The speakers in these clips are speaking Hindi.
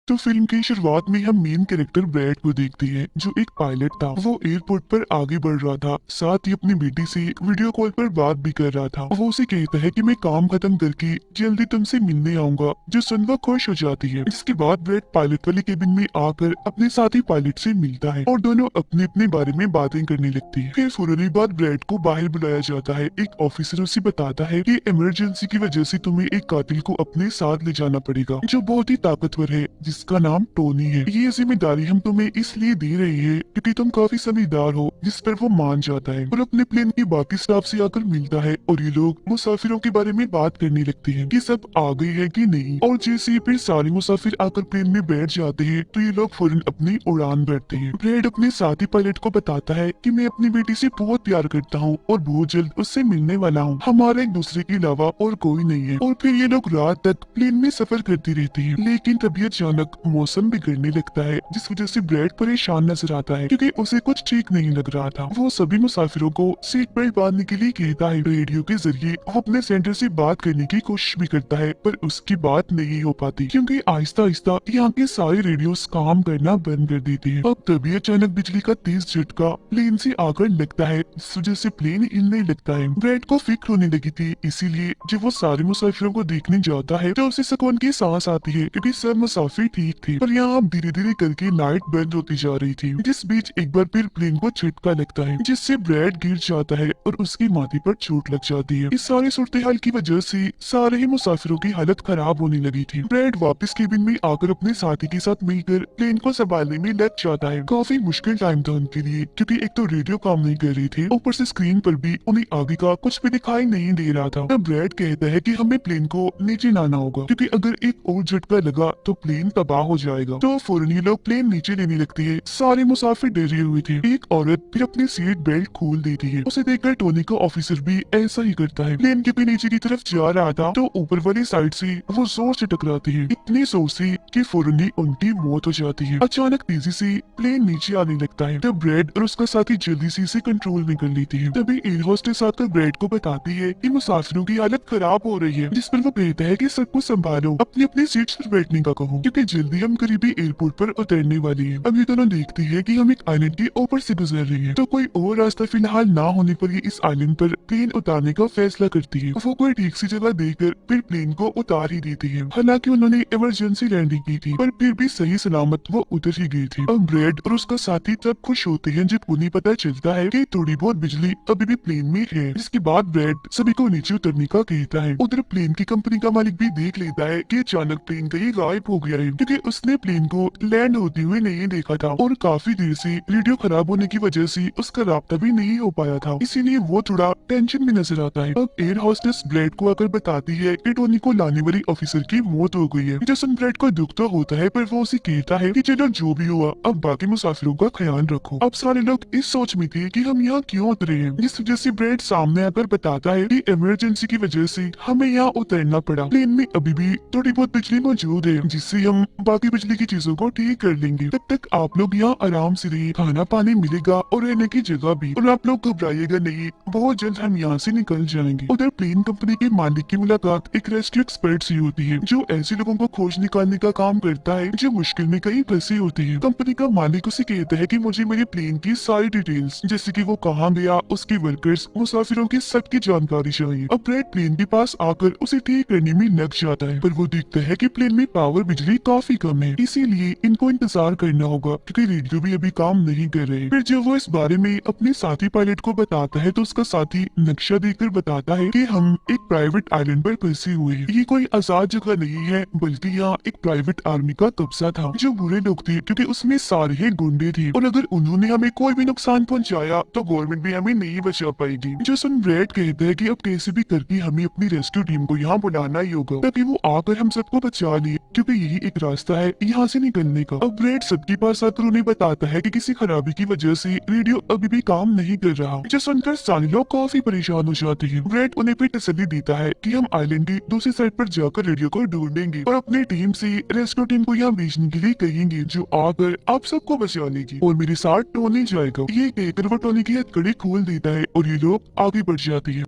तो फिल्म की शुरुआत में हम मेन कैरेक्टर ब्रैड को देखते हैं, जो एक पायलट था। वो एयरपोर्ट पर आगे बढ़ रहा था, साथ ही अपनी बेटी से वीडियो कॉल पर बात भी कर रहा था। वो उसे कहता है कि मैं काम खत्म करके जल्दी तुमसे मिलने आऊंगा, जो सुन वो खुश हो जाती है। जिसके बाद ब्रैड पायलट वाले केबिन में आकर अपने साथी पायलट से मिलता है और दोनों अपने अपने बारे में बातें करने लगती है। फिर फौरन बाद ब्रैड को बाहर बुलाया जाता है। एक ऑफिसर उसे बताता है कि इमरजेंसी की वजह से तुम्हें एक कातिल को अपने साथ ले जाना पड़ेगा, जो बहुत ही ताकतवर है, जिसका नाम टोनी है। ये जिम्मेदारी हम तुम्हें इसलिए दे रहे हैं क्योंकि तुम काफी समझदार हो, जिस पर वो मान जाता है और अपने प्लेन के बाकी स्टाफ से आकर मिलता है। और ये लोग मुसाफिरों के बारे में बात करने लगते हैं कि सब आ गए हैं कि नहीं। और जैसे ही फिर सारे मुसाफिर आकर प्लेन में बैठ जाते हैं तो ये लोग फौरन अपनी उड़ान भरते हैं। ब्रैड अपने साथी पायलट को बताता है कि मैं अपनी बेटी से बहुत प्यार करता हूँ और बहुत जल्द उससे मिलने वाला हूँ। हमारा एक दूसरे के अलावा और कोई नहीं है। और फिर ये लोग रात तक प्लेन में सफर करते रहते हैं, लेकिन तभी अचानक मौसम बिगड़ने लगता है, जिस वजह से ब्रैड परेशान नजर आता है क्योंकि उसे कुछ ठीक नहीं लग रहा था। वो सभी मुसाफिरों को सीट बेल्ट बांधने के लिए कहता है। रेडियो के जरिए वो अपने सेंटर से बात करने की कोशिश भी करता है, पर उसकी बात नहीं हो पाती क्योंकि आहिस्ता आहिस्ता यहाँ के सारे रेडियोस काम करना बंद कर देते हैं। अब तभी अचानक बिजली का तेज झटका प्लेन से आकर लगता है, जिस वजह से प्लेन हिलने लगता है। ब्रैड को फिक्र होने लगी थी, इसीलिए जब वो सारे मुसाफिरों को देखने जाता है तो उसे सुकून की सांस आती है क्योंकि सब मुसाफिर ठीक थे। पर यहाँ अब धीरे धीरे करके लाइट बंद होती जा रही थी, जिस बीच एक बार फिर प्लेन को झटका लगता है, जिससे ब्रैड गिर जाता है और उसकी माथे पर चोट लग जाती है। इस सारे सूरत हाल की वजह से सारे ही मुसाफिरों की हालत खराब होने लगी थी। ब्रैड वापस केबिन में आकर अपने साथी के साथ मिलकर प्लेन को संभालने में लग जाता है। काफी मुश्किल टाइम था उनके लिए क्योंकि एक तो रेडियो काम नहीं कर रही थी, ऊपर से स्क्रीन पर भी उन्हें आगे का कुछ भी दिखाई नहीं दे रहा था। तब ब्रैड कहता है कि हमें प्लेन को नीचे लाना होगा क्योंकि अगर एक और झटका लगा तो प्लेन तबाह हो जाएगा। तो फौरन ये लोग प्लेन नीचे लेने लगती है। सारे मुसाफिर डरे हुए थे। एक औरत फिर अपनी सीट बेल्ट खोल देती है। उसे देखकर टोनी का ऑफिसर भी ऐसा ही करता है। प्लेन क्योंकि नीचे की तरफ जा रहा था तो ऊपर वाली साइड से वो जोर से टकराती है, इतनी जोर से कि फौरन ही उनकी मौत हो जाती है। अचानक तेजी से प्लेन नीचे आने लगता है। तब ब्रैड और उसका साथी जल्दी से इसे कंट्रोल में कर लेती है। तभी एयर होस्टेस आकर ब्रैड को बताती है कि मुसाफिरों की हालत खराब हो रही है, जिस पर वो कहता है कि सबको संभालो, अपनी अपनी सीट्स पर बैठने का कहो क्योंकि जल्दी हम करीबी एयरपोर्ट पर उतरने वाली है। अब ये दोनों देखती है कि हम एक आइलैंड के ऊपर से गुजर रही है, तो कोई और रास्ता फिलहाल ना होने पर ये इस आइलैंड पर प्लेन उतारने का फैसला करती है। वो कोई ठीक सी जगह देखकर फिर प्लेन को उतार ही देती है। हालांकि उन्होंने इमरजेंसी लैंडिंग की थी, पर फिर भी सही सलामत वो उतर ही गई थी। अब ब्रैड और उसका साथी तब खुश होते हैं जब उन्हें पता चलता है कि थोड़ी बहुत बिजली अभी भी प्लेन में है। जिसके बाद ब्रैड सभी को नीचे उतरने का कहता है। उधर प्लेन की कंपनी का मालिक भी देख लेता है कि अचानक प्लेन कहीं गायब हो गया है क्योंकि उसने प्लेन को लैंड होते हुए नहीं देखा था और काफी देर से रेडियो खराब होने की वजह से उसका राब्ता भी नहीं हो पाया था, इसीलिए वो थोड़ा टेंशन में नजर आता है। अब एयर होस्टेस ब्रैड को आकर बताती है कि टोनी को लाने वाली ऑफिसर की मौत हो गई है। जो सुन ब्रैड को दुख तो होता है, पर वो उसे कहता है कि चलो जो भी हुआ अब बाकी मुसाफिरों का ख्याल रखो। अब सारे लोग इस सोच में थे कि हम यहाँ क्यों उतरे हैं, जिस वजह से ब्रैड सामने आकर बताता है कि इमरजेंसी की वजह से हमें यहाँ उतरना पड़ा। प्लेन में अभी भी थोड़ी बहुत बिजली मौजूद है, जिससे हम बाकी बिजली की चीजों को ठीक कर लेंगे। तब तक आप लोग यहाँ आराम से रहिए, खाना पानी मिलेगा और रहने की जगह भी, और आप लोग घबराइएगा नहीं, बहुत जल्द हम यहाँ से निकल जाएंगे। उधर प्लेन कंपनी के मालिक की मुलाकात एक रेस्क्यू एक्सपर्ट से होती है, जो ऐसे लोगों को खोज निकालने का काम करता है जो मुश्किल में कहीं फंसे होते हैं। कंपनी का मालिक उसे कहता है कि मुझे मेरे प्लेन की सारी डिटेल्स, जैसे कि वो कहाँ गया, उसके वर्कर्स, मुसाफिरों की सबकी जानकारी चाहिए। अब ब्रैड प्लेन के पास आकर उसे ठीक करने में लग जाता है, पर वो देखता है कि प्लेन में पावर बिजली काफी कम है, इसीलिए इनको इंतजार करना होगा क्योंकि रेडियो भी अभी काम नहीं कर रहे। फिर जब वो इस बारे में अपने साथी पायलट को बताता है तो उसका साथी नक्शा देखकर बताता है कि हम एक प्राइवेट आइलैंड पर फंसे हुए हैं। ये कोई आजाद जगह नहीं है, बल्कि यहाँ एक प्राइवेट आर्मी का कब्जा था, जो बुरे लोग थे क्योंकि उसमें सारे ही गुंडे थे और अगर उन्होंने हमें कोई भी नुकसान पहुँचाया तो गवर्नमेंट भी हमें नहीं बचा पाएगी। जो सुन ब्रैड कहता है कि अब कैसे भी करके हमें अपनी रेस्क्यू टीम को यहाँ बुलाना ही होगा ताकि वो आकर हम सबको बचा ले, क्योंकि यही एक रास्ता है यहाँ से निकलने का। अब ब्रैड सबके पास आकर उन्हें बताता है कि किसी खराबी की वजह से रेडियो अभी भी काम नहीं कर रहा, जो सुनकर सारे लोग काफी परेशान हो जाते हैं। ब्रैड उन्हें भी तसल्ली देता है कि हम आइलैंड की दूसरी साइड पर जाकर रेडियो को ढूंढेंगे और अपनी टीम से रेस्क्यू टीम को यहाँ भेजने के लिए कहेंगे, जो आकर आप सबको बचा लेगी और मेरे साथ टोनी जाएगा। ये कहकर वो टोनी की हथकड़ी खोल देता है और ये लोग आगे बढ़ जाते हैं।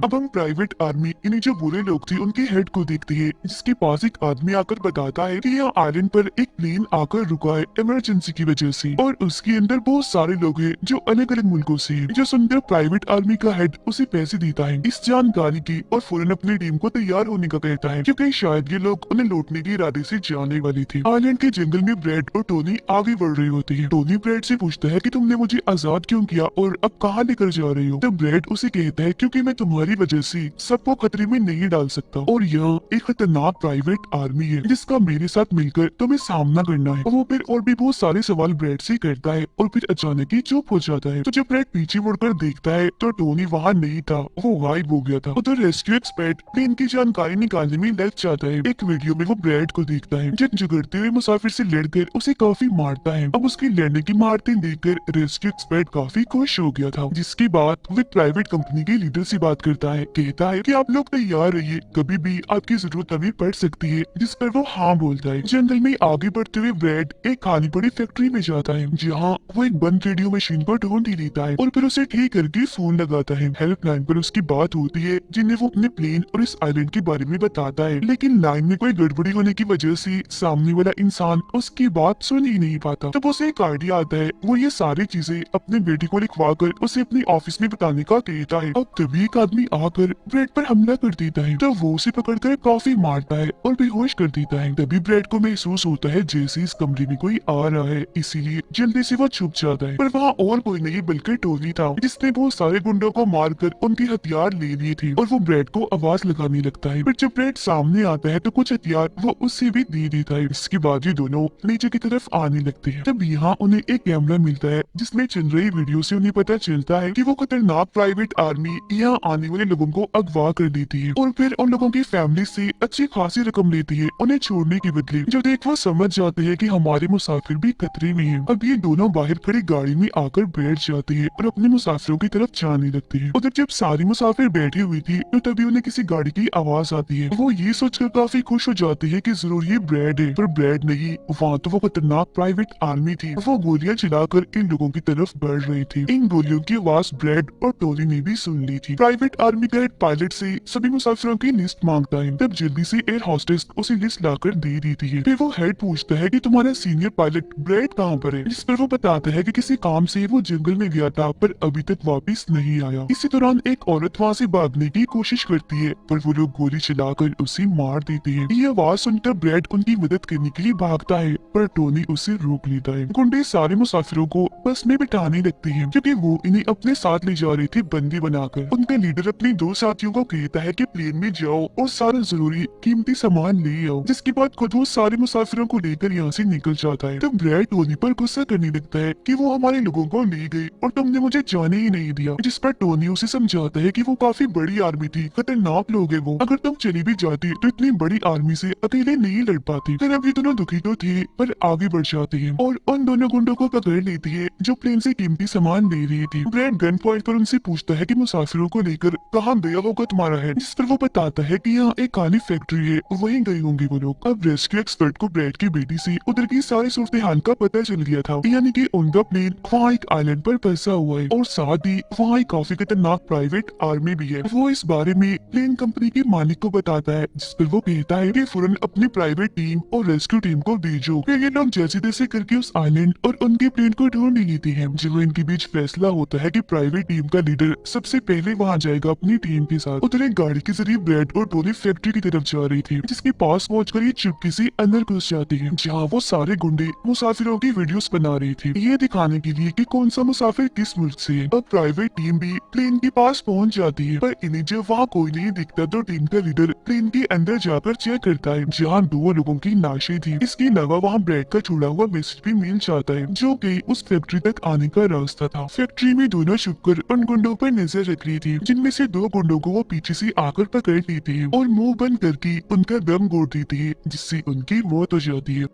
अब हम प्राइवेट आर्मी यानी जो बुरे लोग थे उनके हेड को देखते हैं, जिसके पास एक आदमी आकर बताता है कि यहाँ आइलैंड पर एक प्लेन आकर रुका है इमरजेंसी की वजह से, और उसके अंदर बहुत सारे लोग हैं जो अलग अलग मुल्कों से हैं। जो सुनकर प्राइवेट आर्मी का हेड उसे पैसे देता है इस जानकारी की, और फौरन अपनी टीम को तैयार होने का कहता है, क्योंकि शायद ये लोग उन्हें लौटने के इरादे से जाने वाले थे। आइलैंड के जंगल में ब्रैड और टोनी आगे बढ़ रहे होते हैं। टोनी ब्रैड से पूछता है कि तुमने मुझे आजाद क्यों किया और अब कहाँ लेकर जा रहे हो? तब ब्रैड उसे कहता है, क्योंकि मैं तुम्हारी वजह से सबको खतरे में नहीं डाल सकता, और यह एक खतरनाक प्राइवेट आर्मी है जिसका मेरे साथ मिलकर तुम्हें सामना करना है। और वो फिर और भी बहुत सारे सवाल ब्रैड से करता है, और फिर अचानक ही चुप हो जाता है। तो जब ब्रैड पीछे मुड़कर देखता है तो टोनी वहाँ नहीं था, वो गायब हो गया था। उधर रेस्क्यू एक्सपर्ट प्लेन की जानकारी निकालने में लग जाता है। एक वीडियो में वो ब्रैड को देखता है जब झगड़ते हुए मुसाफिर से लड़कर उसे काफी मारता है। अब उसकी लड़ने की मारते देखकर रेस्क्यू एक्सपर्ट काफी खुश हो गया था, जिसके बाद वो एक प्राइवेट कंपनी के लीडर से बात करता है। कहता है कि आप लोग तैयार रहिए, कभी भी आपकी जरूरत हमें पड़ सकती है, जिस पर वो हाँ बोलता है। जंगल में आगे बढ़ते हुए ब्रैड एक खाली पड़ी फैक्ट्री में जाता है, जहाँ वो एक बंद रेडियो मशीन को ढूंढ ही लेता है, और फिर उसे ठीक करके फोन लगाता है। हेल्पलाइन पर उसकी बात होती है, जिन्हें वो अपने प्लेन और इस आइलैंड के बारे में बताता है, लेकिन लाइन में कोई गड़बड़ी होने की वजह से सामने वाला इंसान उसकी बात सुन ही नहीं पाता। तब उसे एक आइडिया आता है, वो ये सारी चीजें अपने बेटे को लिखवा कर उसे अपने ऑफिस में बताने का कहता है। अब तभी एक आदमी आकर ब्रैड पर हमला कर देता है, तो वो उसे पकड़कर काफी मारता है और बेहोश कर देता है। तभी ब्रैड को महसूस होता है जैसे इस कमरे में कोई आ रहा है, इसीलिए जल्दी से वो छुप जाता है। पर वहाँ और कोई नहीं बल्कि टोनी था, जिसने बहुत सारे गुंडों को मारकर उनके हथियार ले लिए थे, और वो ब्रैड को आवाज लगाने लगता है। पर जब ब्रैड सामने आता है तो कुछ हथियार वो उससे भी दे देता है। इसके बाद ये दोनों नीचे की तरफ आने लगते हैं। तब यहाँ उन्हें एक कैमरा मिलता है जिसमें चल रही वीडियो से उन्हें पता चलता है कि वो खतरनाक प्राइवेट आर्मी यहाँ आने वाले लोगों को अगवा कर देती है, और फिर उन लोगों की फैमिली से अच्छी खासी रकम लेती है उन्हें छोड़ने के बदले। जो देख वो समझ जाते हैं कि हमारे मुसाफिर भी खतरे में हैं। अब ये दोनों बाहर खड़ी गाड़ी में आकर बैठ जाते हैं और अपने मुसाफिरों की तरफ जाने लगते हैं। उधर जब सारी मुसाफिर बैठी हुई थी तो तभी उन्हें किसी गाड़ी की आवाज आती है। वो ये सोचकर काफी खुश हो जाते हैं कि जरूर ये ब्रैड है, पर ब्रैड नहीं, वहाँ तो वो खतरनाक प्राइवेट आर्मी थी। वो गोलियां चलाकर इन लोगों की तरफ बढ़ रही थी। इन गोलियों की आवाज ब्रैड और टोनी ने भी सुन ली थी। प्राइवेट आर्मी का हेड पायलट से सभी मुसाफिरों की लिस्ट मांगता है, तब जल्दी से एयर होस्टेस उसे लिस्ट लाकर दे देती है। फिर वो हेड पूछता है कि तुम्हारा सीनियर पायलट ब्रैड कहाँ पर है, जिस पर वो बताता है कि किसी काम से वो जंगल में गया था पर अभी तक वापस नहीं आया। इसी दौरान एक औरत वहाँ से भागने की कोशिश करती है, पर वो लोग गोली चलाकर उसे मार देते हैं। ये आवाज सुनकर ब्रैड उनकी मदद करने के लिए भागता है, पर टोनी उसे रोक लेता है। गुंडे सारे मुसाफिरों को बस में बिठाने लगते हैं, क्योंकि वो इन्हें अपने साथ ले जा रहे थे बंदी बनाकर। उनका लीडर अपने दो साथियों को कहता है कि प्लेन में जाओ और सारा जरूरी कीमती सामान ले आओ, जिसके बाद खुद वो सारे मुसाफिरों को लेकर यहाँ से निकल जाता है। तब ब्रैड टोनी पर गुस्सा करने लगता है कि वो हमारे लोगों को ले गए और तुमने मुझे जाने ही नहीं दिया, जिस पर टोनी उसे समझाता है कि वो काफी बड़ी आर्मी थी, खतरनाक लोग है वो, अगर तुम चली भी जाती तो इतनी बड़ी आर्मी से अकेले नहीं लड़ पाती। फिर अब ये दोनों दुखी तो थे पर आगे बढ़ जाते हैं और उन दोनों गुंडों को पकड़ लेती है जो प्लेन से कीमती सामान ले रही थी। ब्रैड गन पॉइंट पर उनसे पूछता है कि मुसाफिरों को लेकर कहाँ गया होगा तुम्हारा है, जिस पर वो बताता है कि यहाँ एक खाली फैक्ट्री है, वहीं गए होंगे वो लोग। अब रेस्क्यू एक्सपर्ट को ब्रैड की बेटी से उधर की सारी सूरत हाल का पता चल गया था, यानी कि उनका प्लेन वहाँ एक आइलैंड पर फंसा हुआ है और साथ ही वहाँ एक काफी खतरनाक प्राइवेट आर्मी भी है। वो इस बारे में प्लेन कंपनी के मालिक को बताता है, जिस पर वो कहता है कि फौरन अपनी प्राइवेट टीम और रेस्क्यू टीम को भेजो। फिर ये लोग जैसे तैसे करके उस आइलैंड और उनके प्लेन को ढूंढ लेते हैं। जब इनके बीच फैसला होता है कि प्राइवेट टीम का लीडर सबसे पहले वहाँ जाएगा अपनी टीम के साथ। उधर एक गाड़ी के जरिए ब्रैड और टोनी फैक्ट्री की तरफ जा रही थी, जिसके पास पहुंचकर ये चुपके से अंदर घुस जाती है, जहाँ वो सारे गुंडे मुसाफिरों की वीडियोस बना रही थी, ये दिखाने के लिए कि कौन सा मुसाफिर किस मुल्क से है। अब प्राइवेट टीम भी प्लेन के पास पहुंच जाती है, पर इन्हें जब वहाँ कोई नहीं दिखता तो टीम का लीडर प्लेन के अंदर जाकर चेक करता है, जहाँ दो लोगों की लाशें थी। इसके अलावा वहाँ ब्रैड का छुड़ा हुआ मैसेज भी मिल जाता है, जो कि उस फैक्ट्री तक आने का रास्ता था। फैक्ट्री में दोनों छुपकर उन गुंडों पर नजर रख रही थी, जिनमें से दो गुंडों को वो पीछे से आकर पकड़ लेते हैं और मुंह बंद करके उनका दम घोट देते हैं, जिससे उनकी मौत हो जाती है।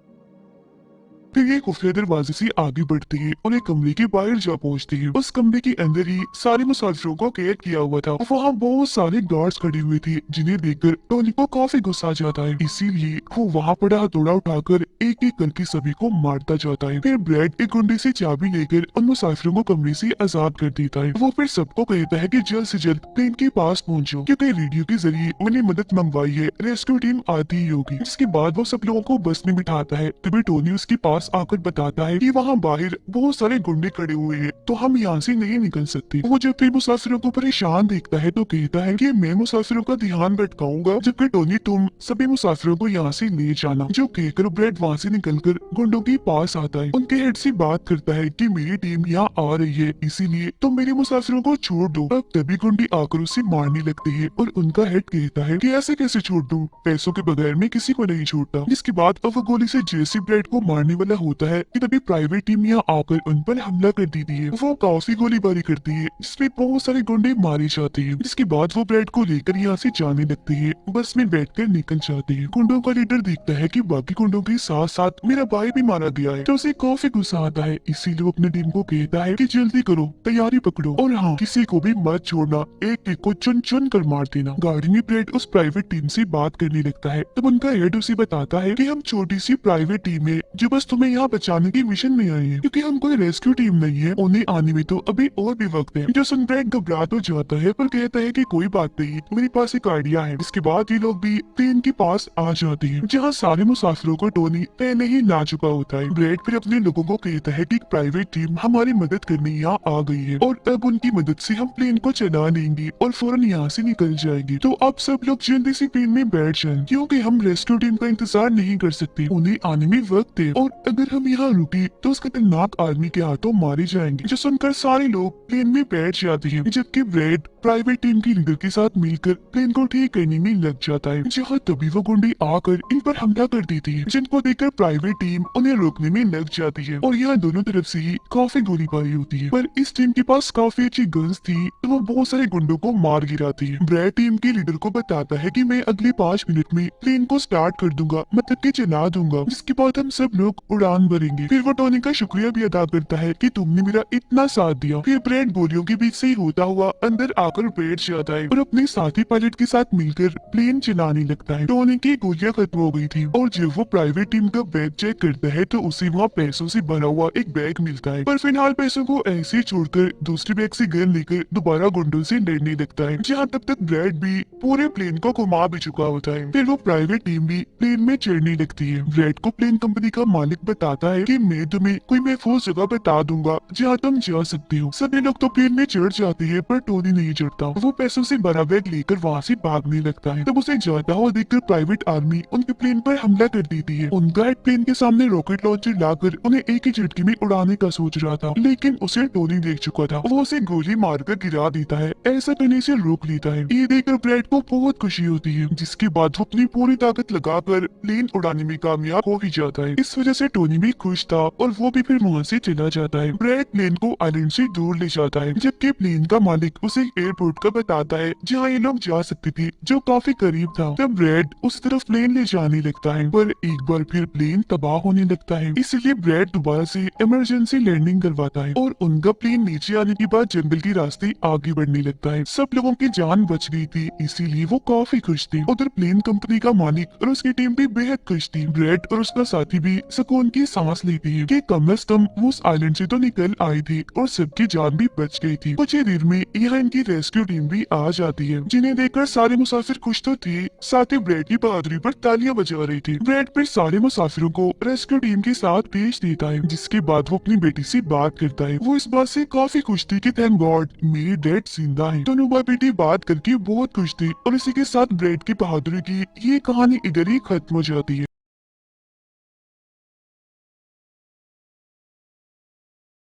फिर ये खुफिया दरवाजे से आगे बढ़ती है और एक कमरे के बाहर जा पहुंचती है। उस कमरे के अंदर ही सारे मुसाफिरों को कैद किया हुआ था। वहाँ बहुत सारे गार्ड्स खड़े हुए थे जिन्हें देखकर टोनी को काफी गुस्सा आ जाता है, इसीलिए वो वहाँ पड़ा हथौड़ा उठाकर एक एक करके सभी को मारता जाता है। फिर ब्रैड एक गुंडे से चाबी लेकर उन मुसाफिरों को कमरे से आजाद कर देता है। वो फिर सबको कहता है कि जल्द से जल्द प्लेन के पास पहुंचो, क्योंकि रेडियो के जरिए उन्हें मदद मंगवाई है, रेस्क्यू टीम आती ही होगी। जिसके बाद वो सब लोगों को बस में बिठाता है। तभी टोनी उसके पास आकर बताता है कि वहाँ बाहर बहुत सारे गुंडे खड़े हुए हैं, तो हम यहाँ से नहीं निकल सकते। वो जब फिर मुसाफिरों को परेशान देखता है तो कहता है कि मैं मुसाफिरों का ध्यान भटकाऊंगा, जबकि टोनी तुम सभी मुसाफिरों को यहाँ से ले जाना। जो कहकर ब्रैड वहाँ से निकलकर गुंडों के पास आता है, उनके हेड से बात करता है कि मेरी टीम यहाँ आ रही है, इसीलिए तुम मेरे मुसाफिरों को छोड़ दो। अब तभी गुंडे आकर उसे मारने लगते हैं और उनका हेड कहता है कि ऐसे कैसे छोड़ दूं, पैसों के बगैर मैं किसी को नहीं छोड़ता। जिसके बाद अब वो गोली से जैसे ब्रैड को मारने वाला होता है कि तभी प्राइवेट टीम यहाँ आकर उन पर हमला कर देती है। वो काफी गोलीबारी करती है, जिसमें बहुत सारे गुंडे मारे जाते हैं। जिसके बाद वो ब्रैड को लेकर यहाँ से जाने लगते हैं, बस में बैठकर निकल जाते हैं। गुंडों का लीडर देखता है कि बाकी गुंडों के साथ साथ मेरा भाई भी मारा गया है, तो उसे काफी गुस्सा आता है। इसीलिए वो अपनी टीम को कहता है कि जल्दी करो, तैयारी पकड़ो और हाँ, किसी को भी मत छोड़ना, एक एक को चुन चुन कर मार देना। गाड़ी में ब्रैड उस प्राइवेट टीम से बात करने लगता है। तब उनका हेड उसे बताता है कि हम छोटी सी प्राइवेट टीम है जो बस तुम्हें यहाँ बचाने की मिशन में आई है, क्योंकि हम कोई रेस्क्यू टीम नहीं है, उन्हें आने में तो अभी और भी वक्त है। जो सुन ब्रैड घबरा तो जाता है पर कहता है कि कोई बात नहीं, मेरे पास एक आइडिया है। इसके बाद ये लोग भी प्लेन के पास आ जाते हैं, जहाँ सारे मुसाफिरों को टोनी पहले ही ला चुका होता है। ब्रैड फिर अपने लोगों को कहता है कि एक प्राइवेट टीम हमारी मदद करने यहाँ आ गई है और अब उनकी मदद से हम प्लेन को चला लेंगे और फौरन यहाँ से निकल जाएंगे। तो अब सब लोग जल्दी से प्लेन में बैठ जाएं, क्योंकि हम रेस्क्यू टीम का इंतजार नहीं कर सकते, उन्हें आने में वक्त है और अगर हम यहाँ रुके तो उस खतरनाक आदमी के हाथों मारे जाएंगे। जो सुनकर सारे लोग प्लेन में बैठ जाते हैं, जबकि ब्रैड प्राइवेट टीम के लीडर के साथ मिलकर प्लेन को ठीक करने में लग जाता है। जहाँ तभी वो गुंडे आकर इन पर हमला कर देती है, जिनको देखकर प्राइवेट टीम उन्हें रोकने में लग जाती है और यहाँ दोनों तरफ से ही काफी गोलीबारी होती है। पर इस टीम के पास काफी अच्छी गन्स थी, तो वो बहुत सारे गुंडों को मार गिराती है। ब्रैड टीम के लीडर को बताता है कि मैं अगले 5 मिनट में प्लेन को स्टार्ट कर दूंगा, मतलब कि चला दूंगा, जिसके बाद हम सब लोग उड़ान भरेंगे। फिर वो टोनी का शुक्रिया भी अदा करता है कि तुमने मेरा इतना साथ दिया। फिर ब्रैड गोलियों के बीच से ही होता हुआ अंदर आकर बैठ जाता है और अपने साथी पायलट के साथ मिलकर प्लेन चलाने लगता है। टोनी की गोलियां खत्म हो गई थी और जब वो प्राइवेट टीम का बैग चेक करता है तो उसे वहाँ पैसों से भरा हुआ एक बैग मिलता है, पर फिलहाल पैसों को ऐसे ही छोड़कर दूसरे बैग से गन लेकर दोबारा गुंडों से लड़ने लगता है। जहाँ तब तक ब्रैड भी पूरे प्लेन को घुमा भी चुका होता है। फिर वो प्राइवेट टीम भी प्लेन में चढ़ने लगती है। ब्रैड को प्लेन कंपनी का मालिक बताता है कि मैं तुम्हें कोई महफूज जगह बता दूंगा जहाँ तुम जा सकते हो। सभी लोग तो प्लेन में चढ़ जाते हैं पर टोनी नहीं चढ़ता। वो पैसों से भरा बैग लेकर वहाँ से भागने लगता है। तब उसे जाता हुआ देखकर प्राइवेट आर्मी उनके प्लेन पर हमला कर देती है। उनका हेड प्लेन के सामने रॉकेट लॉन्चर लाकर उन्हें एक ही झटके में उड़ाने का सोच रहा था, लेकिन उसे टोनी देख चुका था। वो उसे गोली मारकर गिरा देता है, ऐसा करने से रोक लेता है। ये देखकर ब्रैड को बहुत खुशी होती है, जिसके बाद वो अपनी पूरी ताकत लगाकर प्लेन उड़ाने में कामयाब हो ही जाता है। इस वजह से टोनी भी खुश था और वो भी फिर वहाँ से चला जाता है। ब्रैड प्लेन को आइलैंड से दूर ले जाता है, जबकि प्लेन का मालिक उसे एयरपोर्ट का बताता है जहाँ ये लोग जा सकते थे, जो काफी करीब था। तब ब्रैड उस तरफ प्लेन ले जाने लगता है, पर एक बार फिर प्लेन तबाह होने लगता है। इसलिए ब्रैड दोबारा से इमरजेंसी लैंडिंग करवाता है और उनका प्लेन नीचे आने के बाद जंगल के रास्ते आगे बढ़ने लगता है। सब लोगों की जान बच गई थी, इसीलिए वो काफी खुश थे। उधर प्लेन कंपनी का मालिक और उसकी टीम भी बेहद खुश थी। ब्रैड और उसका साथी भी सुकून की सांस लेते हैं कि कम से कम वो उस आइलैंड से तो निकल आए थे और सबकी जान भी बच गई थी। कुछ ही देर में यहाँ इनकी रेस्क्यू टीम भी आ जाती है, जिन्हें देखकर सारे मुसाफिर खुश तो थे, साथ ही ब्रैड की बहादुरी पर तालियां बजा रही थी। ब्रैड फिर सारे मुसाफिरों को रेस्क्यू टीम के साथ भेज देता है, जिसके बाद वो अपनी बेटी से बात करता है। वो इस बात से काफी खुश थी कि थैंक गॉड मेरी डैड जिंदा है। दोनों भाई बेटी बात करके बहुत खुश थे और इसी के साथ ब्रैड की बहादुरी की ये कहानी इधर ही खत्म हो जाती है।